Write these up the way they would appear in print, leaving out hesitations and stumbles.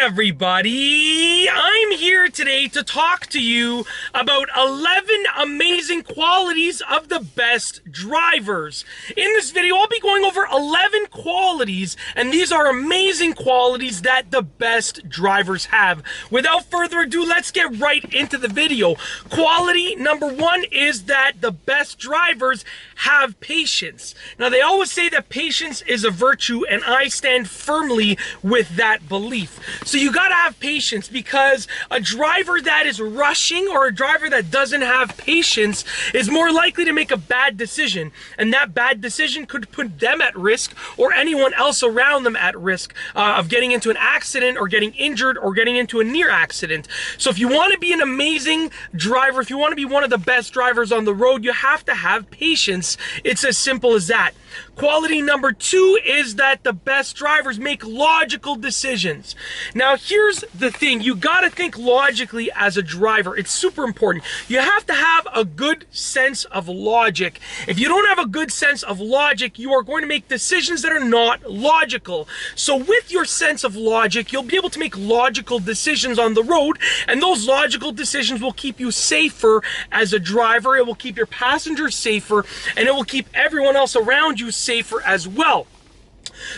everybody, I'm here today to talk to you about 11 amazing qualities of the best drivers. In this video, I'll be going over 11 qualities, and these are amazing qualities that the best drivers have. Without further ado, let's get right into the video. Quality number one is that the best drivers have patience. Now, they always say that patience is a virtue, and I stand firmly with that belief. So you gotta have patience, because a driver that is rushing or a driver that doesn't have patience is more likely to make a bad decision, and that bad decision could put them at risk or anyone else around them at risk of getting into an accident or getting injured or getting into a near accident. So if you want to be an amazing driver, if you want to be one of the best drivers on the road, you have to have patience. It's as simple as that. Quality number two is that the best drivers make logical decisions. Now, here's the thing. You got to think logically as a driver. It's super important. You have to have a good sense of logic. If you don't have a good sense of logic, you are going to make decisions that are not logical. So with your sense of logic, you'll be able to make logical decisions on the road, and those logical decisions will keep you safer as a driver. It will keep your passengers safer, and it will keep everyone else around you safer as well.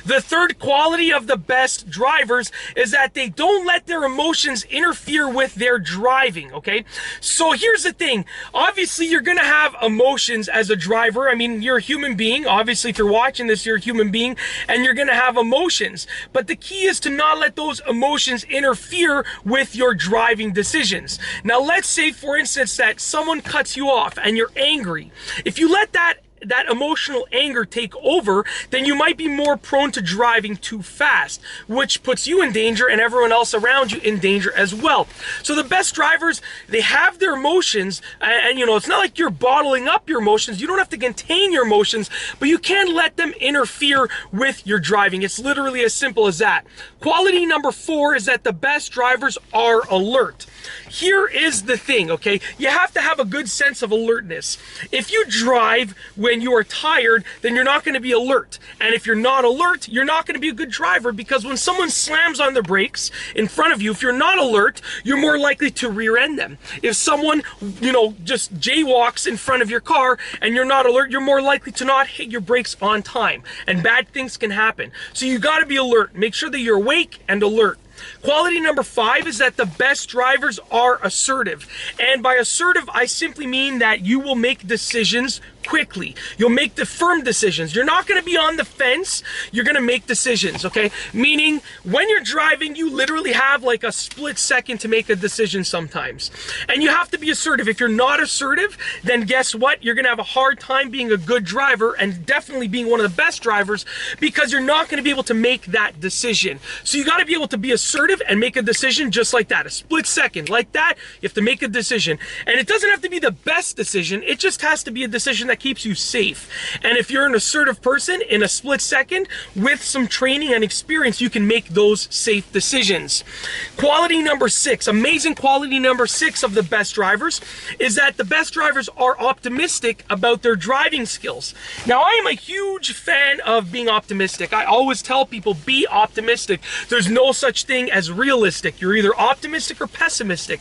The third quality of the best drivers is that they don't let their emotions interfere with their driving, okay? So here's the thing. Obviously, you're going to have emotions as a driver. I mean, you're a human being. Obviously, if you're watching this, you're a human being, and you're going to have emotions. But the key is to not let those emotions interfere with your driving decisions. Now, let's say, for instance, that someone cuts you off and you're angry. If you let that emotional anger take over, then you might be more prone to driving too fast, which puts you in danger and everyone else around you in danger as well. So the best drivers, they have their emotions, and you know, it's not like you're bottling up your emotions. You don't have to contain your emotions, but you can't let them interfere with your driving. It's literally as simple as that. Quality number four is that the best drivers are alert. Here is the thing, okay? You have to have a good sense of alertness. If you drive when you are tired, then you're not going to be alert. And if you're not alert, you're not going to be a good driver, because when someone slams on the brakes in front of you, if you're not alert, you're more likely to rear end them. If someone, you know, just jaywalks in front of your car and you're not alert, you're more likely to not hit your brakes on time, and bad things can happen. So you got to be alert. Make sure that you're awake and alert. Quality number five is that the best drivers are assertive. And by assertive, I simply mean that you will make decisions quickly. You'll make the firm decisions. You're not going to be on the fence. You're going to make decisions, okay? Meaning, when you're driving, you literally have like a split second to make a decision sometimes. And you have to be assertive. If you're not assertive, then guess what? You're going to have a hard time being a good driver, and definitely being one of the best drivers, because you're not going to be able to make that decision. So you got to be able to be assertive and make a decision just like that. A split second like that, you have to make a decision. And it doesn't have to be the best decision. It just has to be a decision that keeps you safe. And if you're an assertive person, in a split second, with some training and experience, you can make those safe decisions. Quality number six, amazing quality number six of the best drivers, is that the best drivers are optimistic about their driving skills. Now, I am a huge fan of being optimistic. I always tell people, be optimistic. There's no such thing as realistic. You're either optimistic or pessimistic.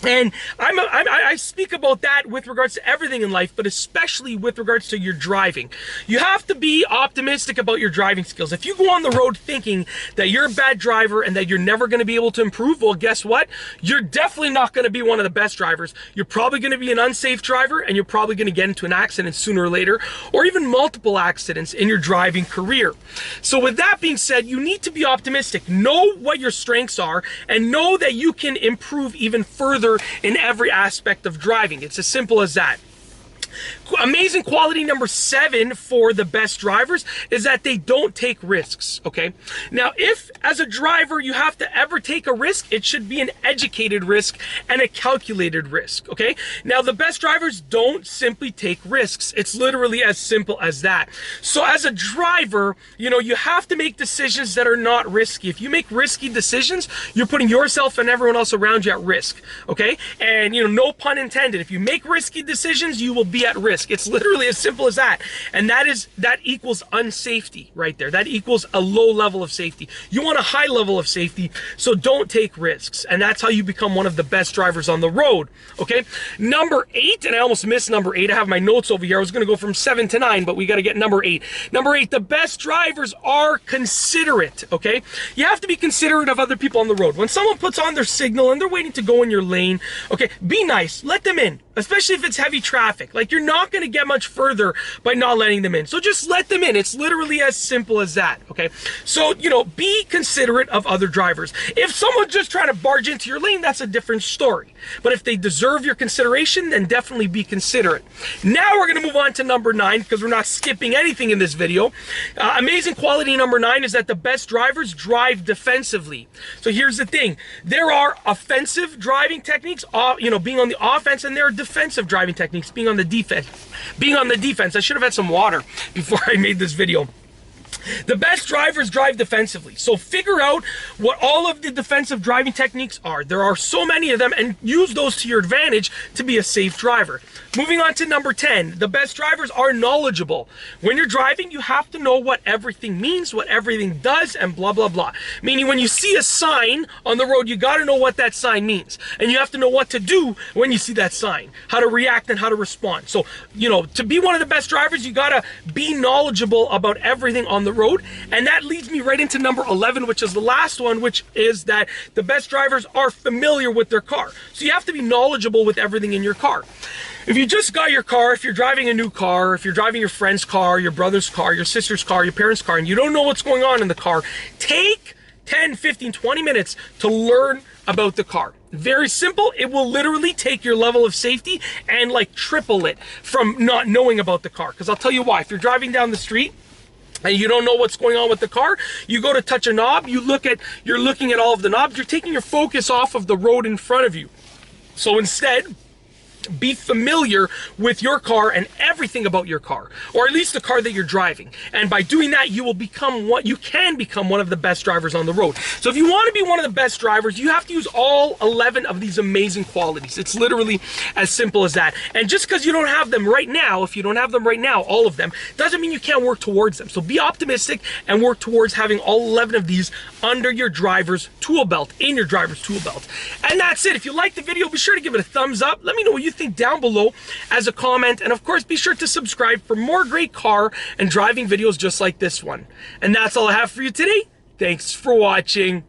And I speak about that with regards to everything in life, but especially with regards to your driving. You have to be optimistic about your driving skills. If you go on the road thinking that you're a bad driver and that you're never going to be able to improve, well, guess what? You're definitely not going to be one of the best drivers. You're probably going to be an unsafe driver, and you're probably going to get into an accident sooner or later, or even multiple accidents in your driving career. So with that being said, you need to be optimistic. Know what your strengths are, and know that you can improve even further in every aspect of driving. It's as simple as that. Amazing quality number 7 for the best drivers is that they don't take risks, okay? Now, if as a driver you have to ever take a risk, it should be an educated risk and a calculated risk, okay? Now, the best drivers don't simply take risks. It's literally as simple as that. So as a driver, you know, you have to make decisions that are not risky. If you make risky decisions, you're putting yourself and everyone else around you at risk, okay? And, you know, no pun intended. If you make risky decisions, you will be at risk. risk. It's literally as simple as that. And that equals unsafety right there. That equals a low level of safety. You want a high level of safety, so don't take risks. And that's how you become one of the best drivers on the road, okay? Number 8, and I almost missed number 8. I have my notes over here. I was going to go from 7 to 9, but we got to get number 8. Number 8, the best drivers are considerate, okay? You have to be considerate of other people on the road. When someone puts on their signal and they're waiting to go in your lane, okay, be nice. Let them in, especially if it's heavy traffic. Like, you're not going to get much further by not letting them in. So just let them in. It's literally as simple as that, okay? So, you know, be considerate of other drivers. If someone's just trying to barge into your lane, that's a different story. But if they deserve your consideration, then definitely be considerate. Now we're going to move on to number 9, because we're not skipping anything in this video. Amazing quality number 9 is that the best drivers drive defensively. So here's the thing. There are offensive driving techniques, you know, being on the offense, and there are defensive driving techniques, being on the defense. I should have had some water before I made this video. The best drivers drive defensively. So figure out what all of the defensive driving techniques are. There are so many of them, and use those to your advantage to be a safe driver. Moving on to number 10, the best drivers are knowledgeable. When you're driving, you have to know what everything means, what everything does, and blah, blah, blah. Meaning when you see a sign on the road, you got to know what that sign means. And you have to know what to do when you see that sign, how to react and how to respond. So, you know, to be one of the best drivers, you got to be knowledgeable about everything on the road. And that leads me right into number 11, which is the last one, which is that the best drivers are familiar with their car. So you have to be knowledgeable with everything in your car. If you just got your car, if you're driving a new car, if you're driving your friend's car, your brother's car, your sister's car, your parents' car, and you don't know what's going on in the car, take 10, 15, 20 minutes to learn about the car. Very simple. It will literally take your level of safety and like triple it from not knowing about the car. Because I'll tell you why. If you're driving down the street and you don't know what's going on with the car, you go to touch a knob, you're looking at all of the knobs, you're taking your focus off of the road in front of you. So instead, be familiar with your car and everything about your car, or at least the car that you're driving. And by doing that, you can become one of the best drivers on the road. So if you want to be one of the best drivers, you have to use all 11 of these amazing qualities. It's literally as simple as that. And just because you don't have them right now, if you don't have them right now, all of them, doesn't mean you can't work towards them. So be optimistic and work towards having all 11 of these under your driver's tool belt, in your driver's tool belt. And that's it. If you liked the video, be sure to give it a thumbs up. Let me know what you think down below as a comment, and of course be sure to subscribe for more great car and driving videos just like this one. And that's all I have for you today. Thanks for watching.